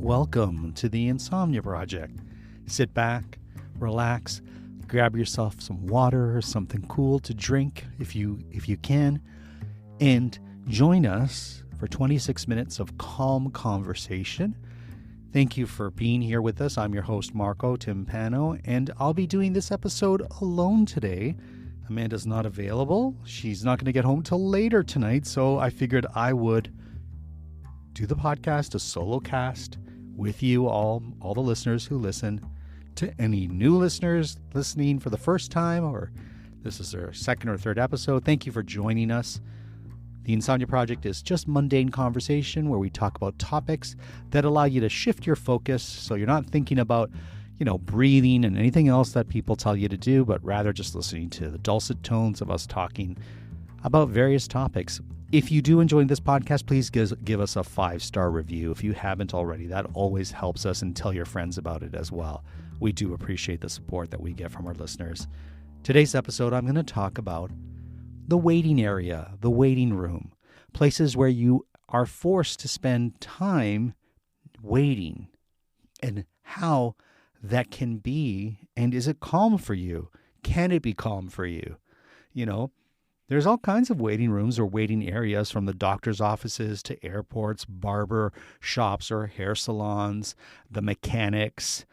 welcome to the Insomnia Project. Sit back, relax, grab yourself some water or something cool to drink if you can, and join us for 26 minutes of calm conversation. Thank you for being here with us. I'm your host, Marco Timpano, and I'll be doing this episode alone today. Amanda's not available. She's not going to get home till later tonight, so I figured I would do the podcast, a solo cast, with you all the listeners who listen. To any new listeners listening for the first time, or this is their second or third episode, thank you for joining us. The Insomnia Project is just mundane conversation where we talk about topics that allow you to shift your focus so you're not thinking about, breathing and anything else that people tell you to do, but rather just listening to the dulcet tones of us talking about various topics. If you do enjoy this podcast, please give us a 5-star review if you haven't already. That always helps us, and tell your friends about it as well. We do appreciate the support that we get from our listeners. Today's episode, I'm going to talk about the waiting area, the waiting room, places where you are forced to spend time waiting, and how that can be, and is it calm for you? Can it be calm for you? There's all kinds of waiting rooms or waiting areas, from the doctor's offices to airports, barber shops or hair salons, the mechanics,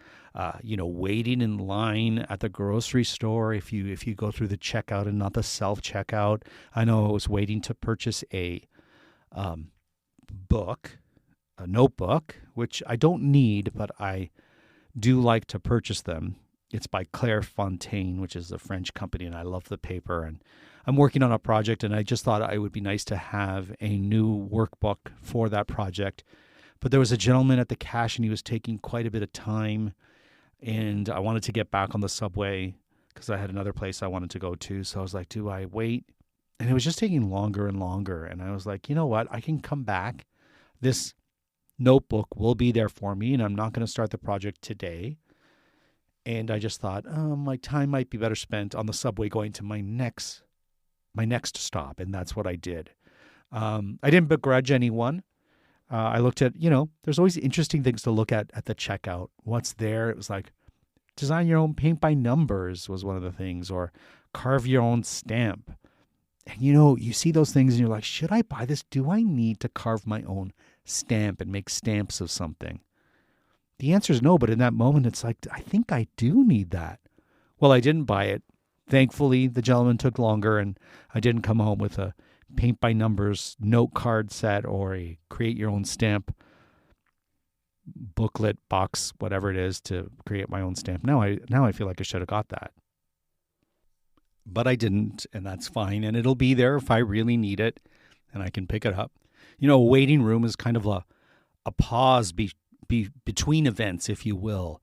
waiting in line at the grocery store if you go through the checkout and not the self-checkout. I know I was waiting to purchase a notebook, which I don't need, but I do like to purchase them. It's by Claire Fontaine, which is a French company, and I love the paper. And I'm working on a project, and I just thought it would be nice to have a new workbook for that project. But there was a gentleman at the cash, and he was taking quite a bit of time, and I wanted to get back on the subway because I had another place I wanted to go to. So I was like, do I wait? And it was just taking longer and longer. And I was like, you know what? I can come back. This notebook will be there for me, and I'm not going to start the project today. And I just thought, my time might be better spent on the subway going to my next stop. And that's what I did. I didn't begrudge anyone. I looked at, there's always interesting things to look at the checkout. What's there? It was like, design your own paint by numbers was one of the things, or carve your own stamp. And, you see those things and you're like, should I buy this? Do I need to carve my own stamp and make stamps of something? The answer is no, but in that moment, it's like, I think I do need that. Well, I didn't buy it. Thankfully, the gentleman took longer, and I didn't come home with a paint by numbers note card set or a create your own stamp booklet box, whatever it is, to create my own stamp. Now I feel like I should have got that. But I didn't, and that's fine. And it'll be there if I really need it, and I can pick it up. A waiting room is kind of a pause between events, if you will.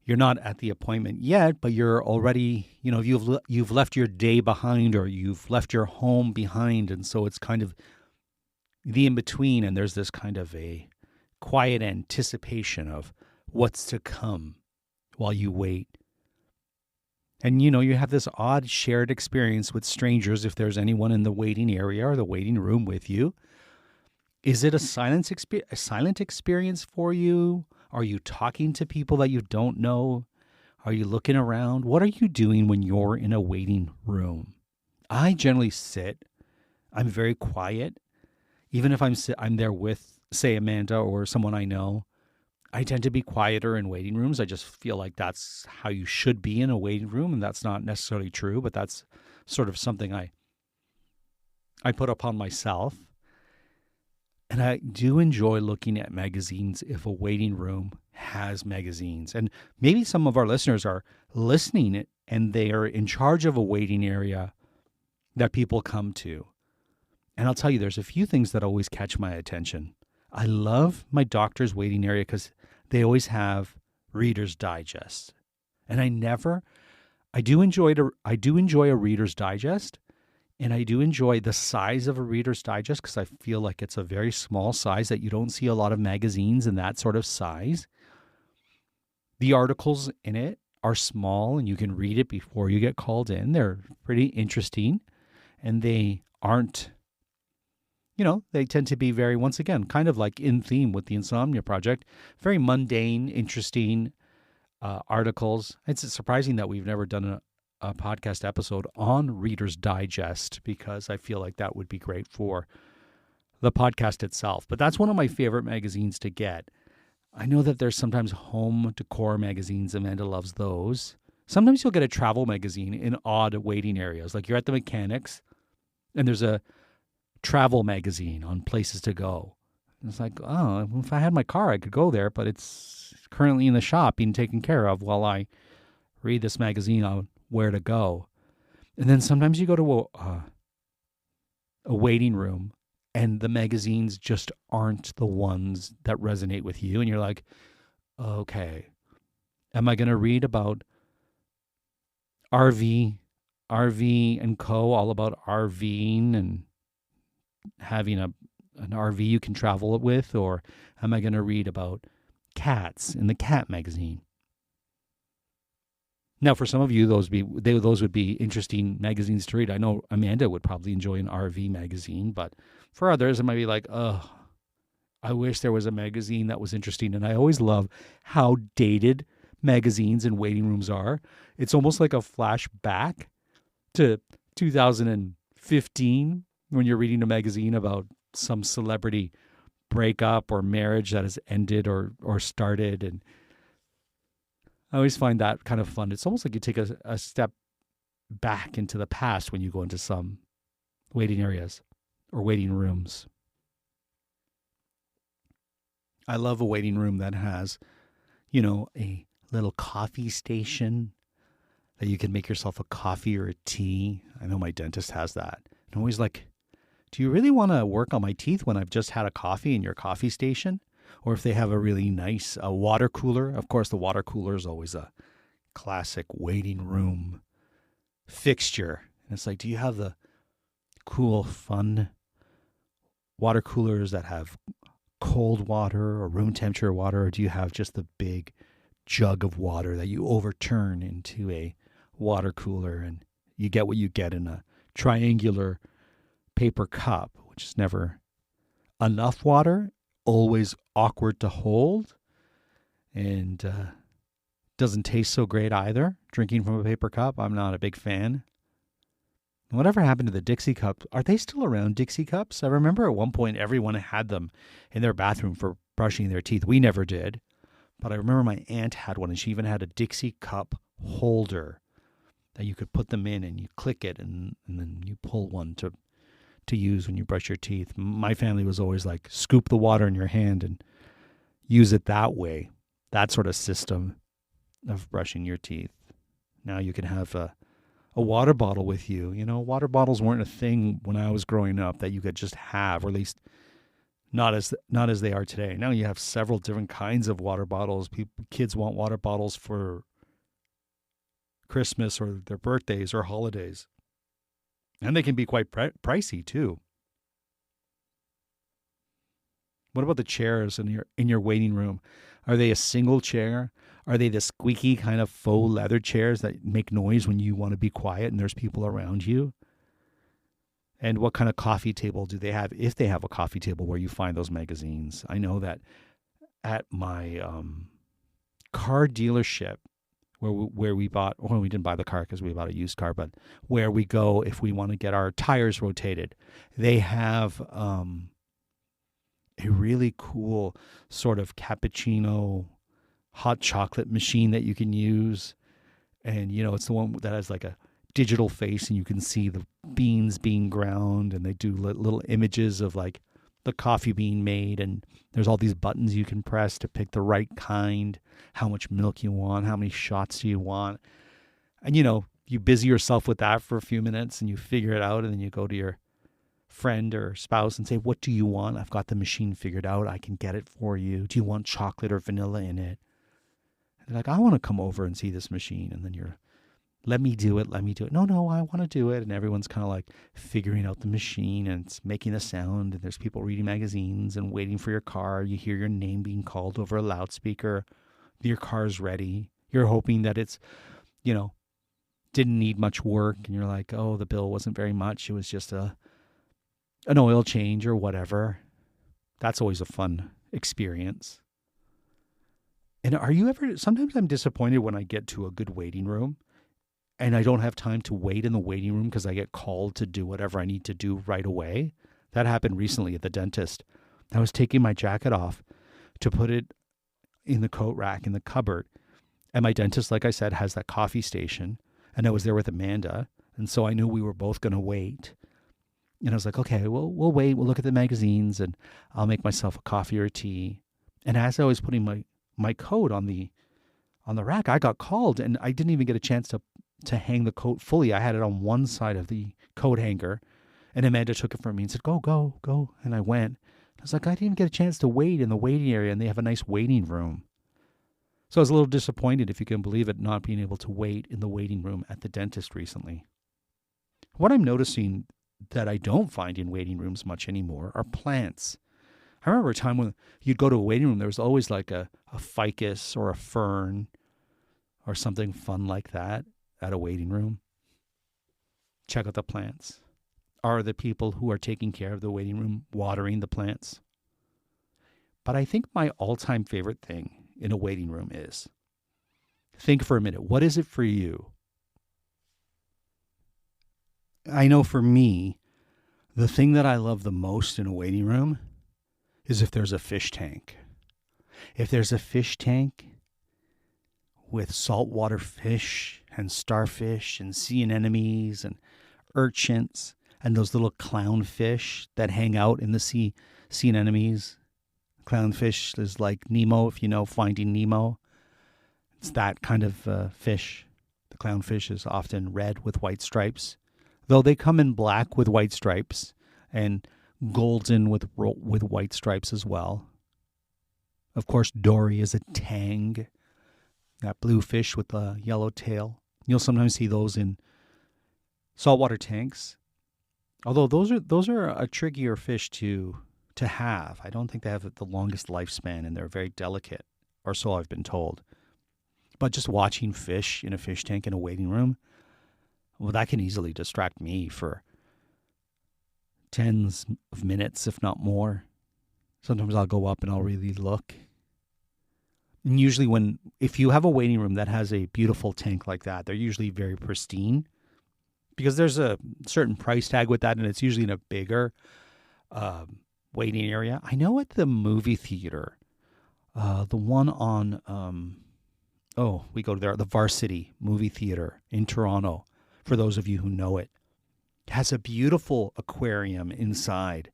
You're not at the appointment yet, but you're already, you've left your day behind, or you've left your home behind. And so it's kind of the in-between, and there's this kind of a quiet anticipation of what's to come while you wait. And, you have this odd shared experience with strangers if there's anyone in the waiting area or the waiting room with you. Is it a silent experience for you? Are you talking to people that you don't know? Are you looking around? What are you doing when you're in a waiting room? I generally sit. I'm very quiet. Even if I'm there with, say, Amanda or someone I know, I tend to be quieter in waiting rooms. I just feel like that's how you should be in a waiting room, and that's not necessarily true, but that's sort of something I put upon myself. And I do enjoy looking at magazines if a waiting room has magazines. And maybe some of our listeners are listening and they are in charge of a waiting area that people come to. And I'll tell you, there's a few things that always catch my attention. I love my doctor's waiting area because they always have Reader's Digest. And I do enjoy a Reader's Digest. And I do enjoy the size of a Reader's Digest because I feel like it's a very small size that you don't see a lot of magazines in that sort of size. The articles in it are small and you can read it before you get called in. They're pretty interesting and they aren't, they tend to be very, once again, kind of like in theme with the Insomnia Project, very mundane, interesting articles. It's surprising that we've never done a podcast episode on Reader's Digest, because I feel like that would be great for the podcast itself. But that's one of my favorite magazines to get. I know that there's sometimes home decor magazines. Amanda loves those. Sometimes you'll get a travel magazine in odd waiting areas. Like you're at the mechanics and there's a travel magazine on places to go. And it's like, oh, if I had my car, I could go there, but it's currently in the shop being taken care of while I read this magazine on where to go. And then sometimes you go to a waiting room and the magazines just aren't the ones that resonate with you. And you're like, okay, am I going to read about RV and Co., all about RVing and having an RV you can travel with? Or am I going to read about cats in the cat magazine? Now, for some of you, those would be interesting magazines to read. I know Amanda would probably enjoy an RV magazine, but for others, it might be like, oh, I wish there was a magazine that was interesting. And I always love how dated magazines and waiting rooms are. It's almost like a flashback to 2015 when you're reading a magazine about some celebrity breakup or marriage that has ended or started. And I always find that kind of fun. It's almost like you take a step back into the past when you go into some waiting areas or waiting rooms. I love a waiting room that has, a little coffee station that you can make yourself a coffee or a tea. I know my dentist has that. And I'm always like, do you really want to work on my teeth when I've just had a coffee in your coffee station? Or if they have a really nice water cooler. Of course, the water cooler is always a classic waiting room fixture. And it's like, do you have the cool, fun water coolers that have cold water or room temperature water? Or do you have just the big jug of water that you overturn into a water cooler and you get what you get in a triangular paper cup, which is never enough water, always awkward to hold, and doesn't taste so great either. Drinking from a paper cup, I'm not a big fan. Whatever happened to the Dixie cups? Are they still around, Dixie cups? I remember at one point everyone had them in their bathroom for brushing their teeth. We never did. But I remember my aunt had one, and she even had a Dixie cup holder that you could put them in, and you click it, and then you pull one to use when you brush your teeth. My family was always like, scoop the water in your hand and use it that way. That sort of system of brushing your teeth. Now you can have a water bottle with you. Water bottles weren't a thing when I was growing up that you could just have, or at least not as they are today. Now you have several different kinds of water bottles. Kids want water bottles for Christmas or their birthdays or holidays. And they can be quite pricey too. What about the chairs in your waiting room? Are they a single chair? Are they the squeaky kind of faux leather chairs that make noise when you want to be quiet and there's people around you? And what kind of coffee table do they have, if they have a coffee table where you find those magazines? I know that at my car dealership, where we bought, well, we didn't buy the car because we bought a used car, but where we go if we want to get our tires rotated, they have a really cool sort of cappuccino hot chocolate machine that you can use. And, it's the one that has like a digital face and you can see the beans being ground, and they do little images of like the coffee being made, and there's all these buttons you can press to pick the right kind, how much milk you want, how many shots do you want. And you busy yourself with that for a few minutes and you figure it out, and then you go to your friend or spouse and say, what do you want? I've got the machine figured out. I can get it for you. Do you want chocolate or vanilla in it? And they're like, I want to come over and see this machine. And then you're, let me do it. No, I want to do it. And everyone's kind of like figuring out the machine, and it's making a sound, and there's people reading magazines and waiting for your car. You hear your name being called over a loudspeaker. Your car's ready. You're hoping that it's, didn't need much work. And you're like, oh, the bill wasn't very much. It was just a an oil change or whatever. That's always a fun experience. And are you ever, sometimes I'm disappointed when I get to a good waiting room and I don't have time to wait in the waiting room because I get called to do whatever I need to do right away. That happened recently at the dentist. I was taking my jacket off to put it in the coat rack in the cupboard. And my dentist, like I said, has that coffee station. And I was there with Amanda. And so I knew we were both going to wait. And I was like, okay, well, we'll wait. We'll look at the magazines and I'll make myself a coffee or a tea. And as I was putting my coat on the rack, I got called and I didn't even get a chance to hang the coat fully. I had it on one side of the coat hanger. And Amanda took it from me and said, go, go, go. And I went. I was like, I didn't even get a chance to wait in the waiting area, and they have a nice waiting room. So I was a little disappointed, if you can believe it, not being able to wait in the waiting room at the dentist recently. What I'm noticing that I don't find in waiting rooms much anymore are plants. I remember a time when you'd go to a waiting room, there was always like a ficus or a fern or something fun like that at a waiting room. Check out the plants. Are the people who are taking care of the waiting room watering the plants? But I think my all-time favorite thing in a waiting room is, think for a minute, what is it for you? I know for me, the thing that I love the most in a waiting room is if there's a fish tank. If there's a fish tank with saltwater fish and starfish and sea anemones and urchins and those little clownfish that hang out in the sea anemones. Clownfish is like Nemo, if you know Finding Nemo. It's that kind of fish. The clownfish is often red with white stripes, though they come in black with white stripes and golden with white stripes as well. Of course, Dory is a tang, that blue fish with the yellow tail. You'll sometimes see those in saltwater tanks. Although those are a trickier fish to have. I don't think they have the longest lifespan, and they're very delicate, or so I've been told. But just watching fish in a fish tank in a waiting room, well, that can easily distract me for tens of minutes, if not more. Sometimes I'll go up and I'll really look. And usually if you have a waiting room that has a beautiful tank like that, they're usually very pristine, because there's a certain price tag with that, and it's usually in a bigger waiting area. I know at the movie theater, the one on, we go there, the Varsity movie theater in Toronto, for those of you who know it, has a beautiful aquarium inside.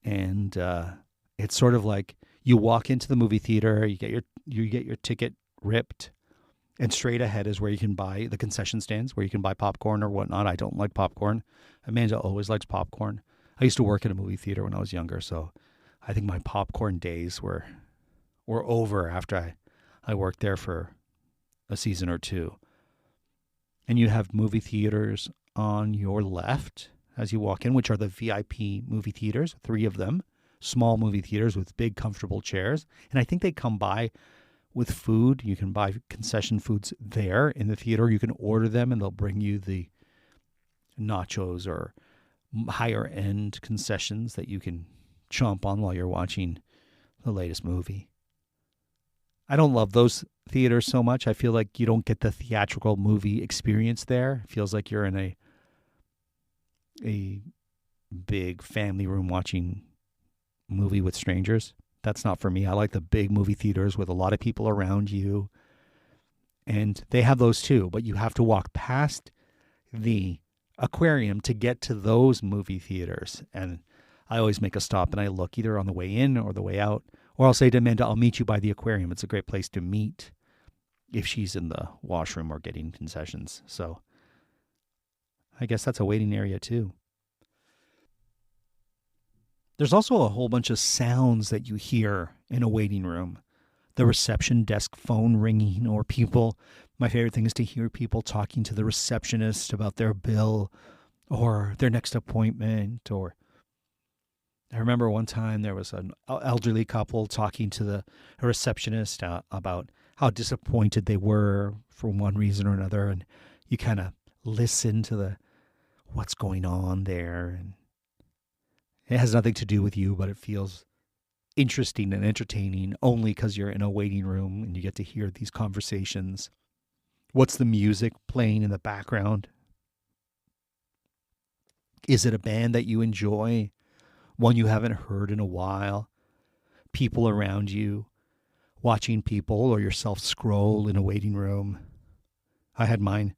And it's sort of like you walk into the movie theater, you get your ticket ripped, and straight ahead is where you can buy the concession stands, where you can buy popcorn or whatnot. I don't like popcorn. Amanda always likes popcorn. I used to work in a movie theater when I was younger, so I think my popcorn days were over after I worked there for a season or two. And you have movie theaters on your left as you walk in, which are the VIP movie theaters, 3 of them, small movie theaters with big, comfortable chairs. And I think they come by with food. You can buy concession foods there in the theater. You can order them, and they'll bring you the nachos or higher end concessions that you can chomp on while you're watching the latest movie. I don't love those theaters so much. I feel like you don't get the theatrical movie experience there. It feels like you're in a big family room watching movie with strangers. That's not for me. I like the big movie theaters with a lot of people around you. And they have those too, but you have to walk past the aquarium to get to those movie theaters. And I always make a stop and I look either on the way in or the way out. Or I'll say to Amanda, I'll meet you by the aquarium. It's a great place to meet if she's in the washroom or getting concessions. So I guess that's a waiting area too. There's also a whole bunch of sounds that you hear in a waiting room. The reception desk phone ringing, or people. My favorite thing is to hear people talking to the receptionist about their bill or their next appointment. Or I remember one time there was an elderly couple talking to the receptionist about how disappointed they were for one reason or another. And you kind of listen to what's going on there. And It has nothing to do with you, but it feels interesting and entertaining only because you're in a waiting room and you get to hear these conversations. What's the music playing in the background? Is it a band that you enjoy? One you haven't heard in a while? People around you, watching people or yourself scroll in a waiting room. I had mine.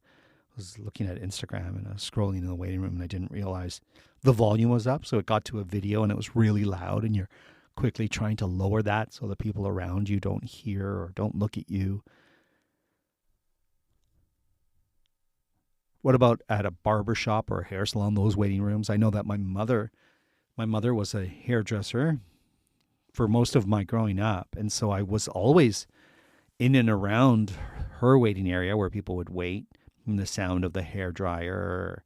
I was looking at Instagram and I was scrolling in the waiting room and I didn't realize the volume was up. So it got to a video and it was really loud and you're quickly trying to lower that so the people around you don't hear or don't look at you. What about at a barbershop or a hair salon, those waiting rooms? I know that my mother was a hairdresser for most of my growing up. And so I was always in and around her waiting area where people would wait, and the sound of the hair dryer,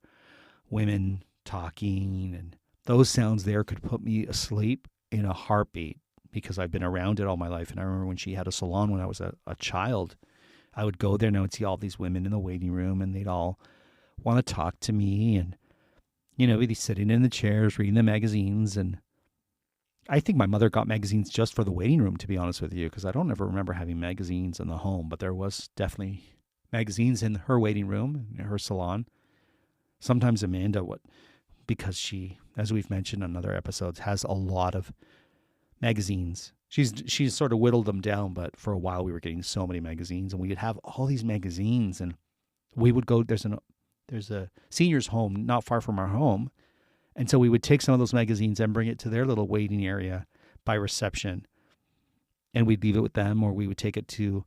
women talking, and those sounds there could put me asleep in a heartbeat because I've been around it all my life. And I remember when she had a salon when I was a child, I would go there and I would see all these women in the waiting room and they'd all want to talk to me and, we'd be sitting in the chairs reading the magazines. And I think my mother got magazines just for the waiting room, to be honest with you, because I don't ever remember having magazines in the home, but there was definitely magazines in her waiting room, in her salon. Sometimes Amanda, because she, as we've mentioned on other episodes, has a lot of magazines. She's sort of whittled them down, but for a while we were getting so many magazines, and we would have all these magazines, and we would go. There's a seniors home not far from our home, and so we would take some of those magazines and bring it to their little waiting area by reception, and we'd leave it with them, or we would take it to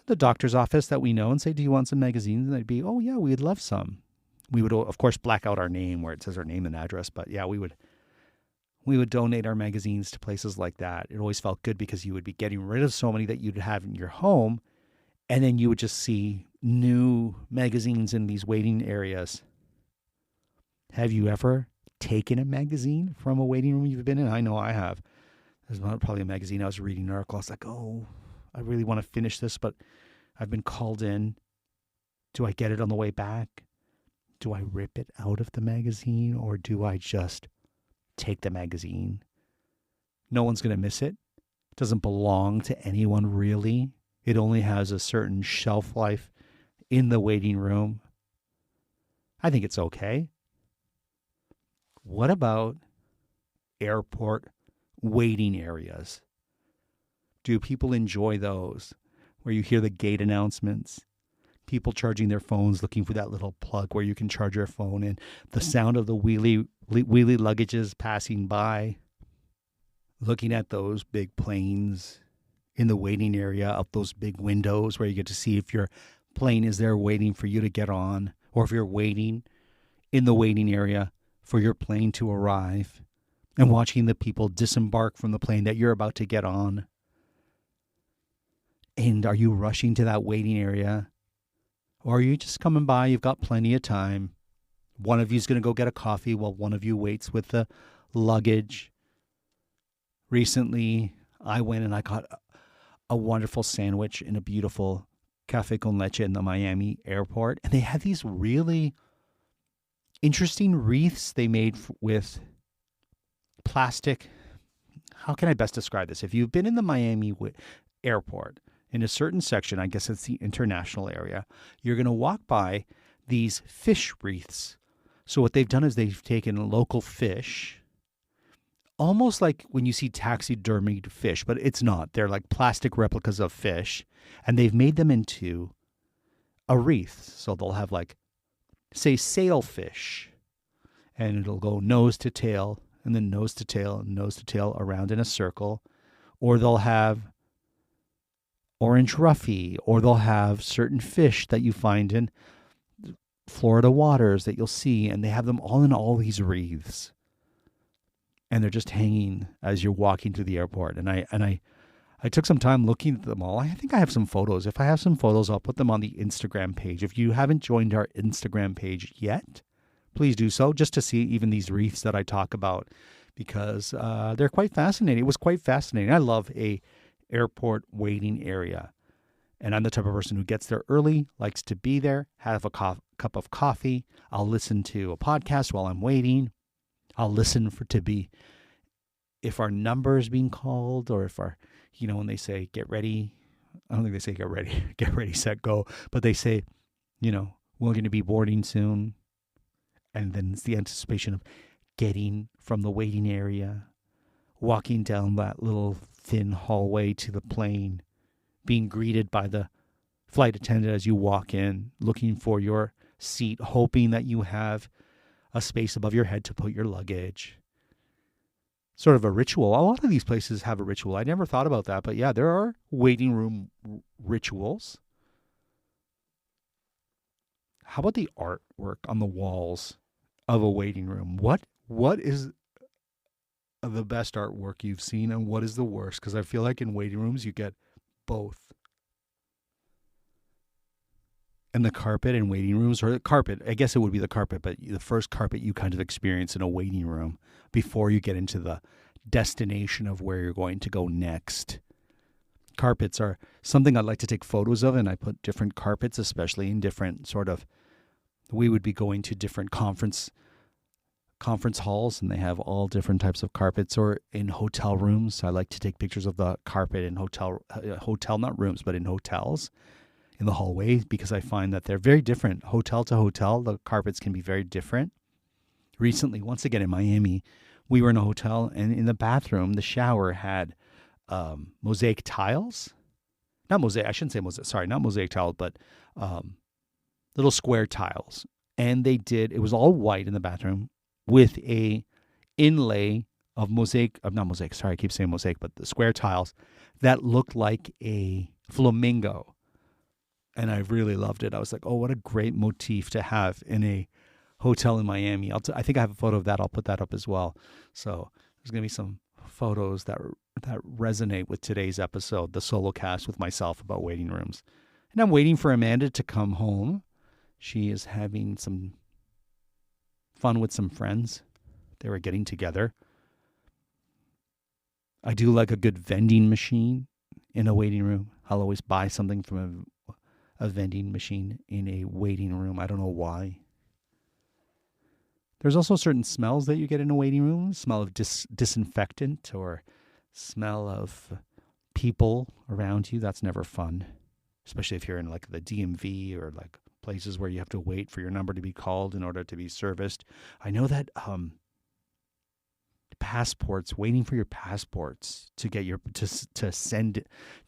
the doctor's office that we know and say, "Do you want some magazines?" And they'd be, "Oh yeah, we'd love some." We would, of course, black out our name where it says our name and address, but yeah, we would donate our magazines to places like that. It always felt good because you would be getting rid of so many that you'd have in your home, and then you would just see new magazines in these waiting areas. Have you ever taken a magazine from a waiting room you've been in? I know I have. There's probably a magazine I was reading an article. I was like, oh, I really want to finish this, but I've been called in. Do I get it on the way back? Do I rip it out of the magazine, or do I just take the magazine? No one's going to miss it. It doesn't belong to anyone, really. It only has a certain shelf life in the waiting room. I think it's okay. What about airport waiting areas? Do people enjoy those where you hear the gate announcements? People charging their phones, looking for that little plug where you can charge your phone, and the sound of the wheelie luggages passing by, looking at those big planes in the waiting area up those big windows where you get to see if your plane is there waiting for you to get on, or if you're waiting in the waiting area for your plane to arrive, and watching the people disembark from the plane that you're about to get on. And are you rushing to that waiting area? Or are you just coming by? You've got plenty of time. One of you is going to go get a coffee while one of you waits with the luggage. Recently, I went and I got a wonderful sandwich in a beautiful cafe con leche in the Miami airport. And they had these really interesting wreaths they made with plastic. How can I best describe this? If you've been in the Miami airport, in a certain section, I guess it's the international area, you're going to walk by these fish wreaths. So what they've done is they've taken local fish, almost like when you see taxidermied fish, but it's not. They're like plastic replicas of fish, and they've made them into a wreath. So they'll have, like, say, sailfish, and it'll go nose to tail, and then nose to tail, and nose to tail around in a circle. Or they'll have orange roughy, or they'll have certain fish that you find in Florida waters that you'll see, and they have them all in all these wreaths. And they're just hanging as you're walking to the airport. And I took some time looking at them all. I think I have some photos. If I have some photos, I'll put them on the Instagram page. If you haven't joined our Instagram page yet, please do so, just to see even these wreaths that I talk about, because they're quite fascinating. It was quite fascinating. I love a airport waiting area. And I'm the type of person who gets there early, likes to be there, have a cup of coffee. I'll listen to a podcast while I'm waiting. I'll listen for to be if our number is being called, or if our, when they say get ready. I don't think they say get ready, get ready, set, go, but they say, we're going to be boarding soon. And then it's the anticipation of getting from the waiting area, walking down that little thin hallway to the plane, being greeted by the flight attendant as you walk in, looking for your seat, hoping that you have a space above your head to put your luggage. Sort of a ritual. A lot of these places have a ritual. I never thought about that, but yeah, there are waiting room rituals. How about the artwork on the walls of a waiting room? What is the best artwork you've seen, and what is the worst? Because I feel like in waiting rooms you get both. And the carpet in waiting rooms, or the carpet, I guess it would be the carpet, but the first carpet you kind of experience in a waiting room before you get into the destination of where you're going to go next. Carpets are something I'd like to take photos of, and I put different carpets, especially in different we would be going to different conference halls, and they have all different types of carpets, or in hotel rooms. I like to take pictures of the carpet in hotel, not rooms, but in hotels, in the hallways, because I find that they're very different. Hotel to hotel, the carpets can be very different. Recently, once again in Miami, we were in a hotel, and in the bathroom, the shower had mosaic tiles. Not mosaic, I shouldn't say mosaic, sorry, not mosaic tiles, but little square tiles. And it was all white in the bathroom with a inlay of I keep saying mosaic, but the square tiles that looked like a flamingo. And I really loved it. I was like, oh, what a great motif to have in a hotel in Miami. I think I have a photo of that. I'll put that up as well. So there's going to be some photos that resonate with today's episode, the solo cast with myself about waiting rooms. And I'm waiting for Amanda to come home. She is having some fun with some friends. They were getting together. I do like a good vending machine in a waiting room. I'll always buy something from a vending machine in a waiting room. I don't know why. There's also certain smells that you get in a waiting room. Smell of disinfectant, or smell of people around you. That's never fun, especially if you're in like the DMV or like places where you have to wait for your number to be called in order to be serviced. I know that passports, waiting for your passports to get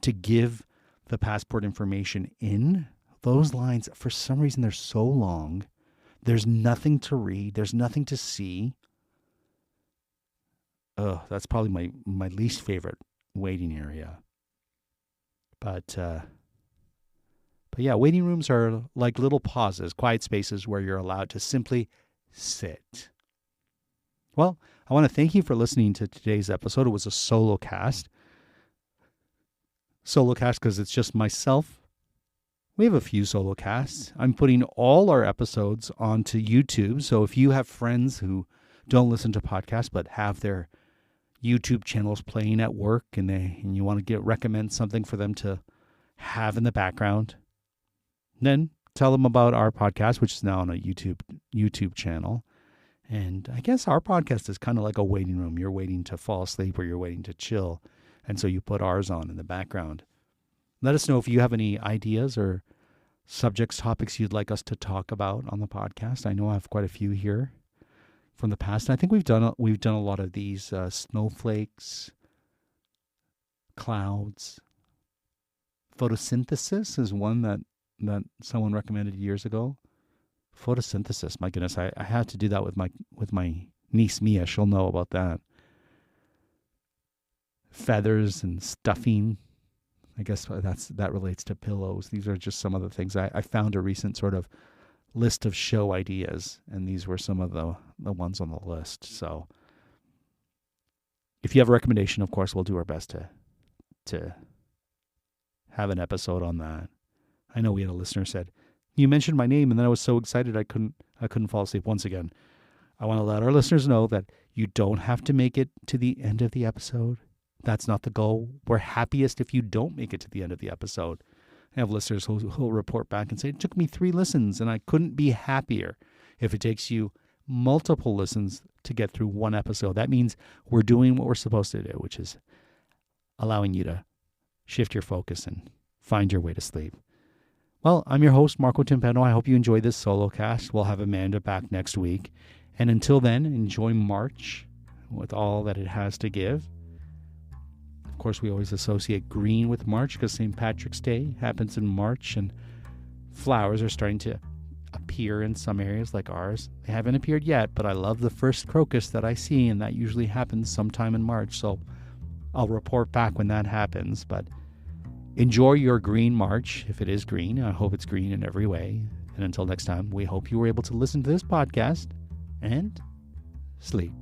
to give the passport information in, those lines, for some reason, they're so long. There's nothing to read. There's nothing to see. Oh, that's probably my least favorite waiting area. But yeah, waiting rooms are like little pauses, quiet spaces where you're allowed to simply sit. Well, I want to thank you for listening to today's episode. It was a solo cast. Solo cast because it's just myself. We have a few solo casts. I'm putting all our episodes onto YouTube. So if you have friends who don't listen to podcasts but have their YouTube channels playing at work, and you want to recommend something for them to have in the background, then tell them about our podcast, which is now on a YouTube channel. And I guess our podcast is kind of like a waiting room. You're waiting to fall asleep, or you're waiting to chill. And so you put ours on in the background. Let us know if you have any ideas or subjects, topics you'd like us to talk about on the podcast. I know I have quite a few here from the past. And I think we've done a lot of these snowflakes, clouds. Photosynthesis is one that someone recommended years ago. Photosynthesis, my goodness, I had to do that with my niece Mia. She'll know about that. Feathers and stuffing. I guess that relates to pillows. These are just some of the things. I found a recent sort of list of show ideas, and these were some of the ones on the list. So if you have a recommendation, of course, we'll do our best to have an episode on that. I know we had a listener said, you mentioned my name, and then I was so excited I couldn't fall asleep. Once again, I want to let our listeners know that you don't have to make it to the end of the episode. That's not the goal. We're happiest if you don't make it to the end of the episode. I have listeners who'll report back and say, it took me 3 listens and I couldn't be happier. If it takes you multiple listens to get through one episode. That means we're doing what we're supposed to do, which is allowing you to shift your focus and find your way to sleep. Well, I'm your host, Marco Timpano. I hope you enjoyed this solo cast. We'll have Amanda back next week. And until then, enjoy March with all that it has to give. Of course, we always associate green with March because St. Patrick's Day happens in March, and flowers are starting to appear in some areas like ours. They haven't appeared yet, but I love the first crocus that I see, and that usually happens sometime in March. So I'll report back when that happens. But enjoy your green March, if it is green. I hope it's green in every way. And until next time, we hope you were able to listen to this podcast and sleep.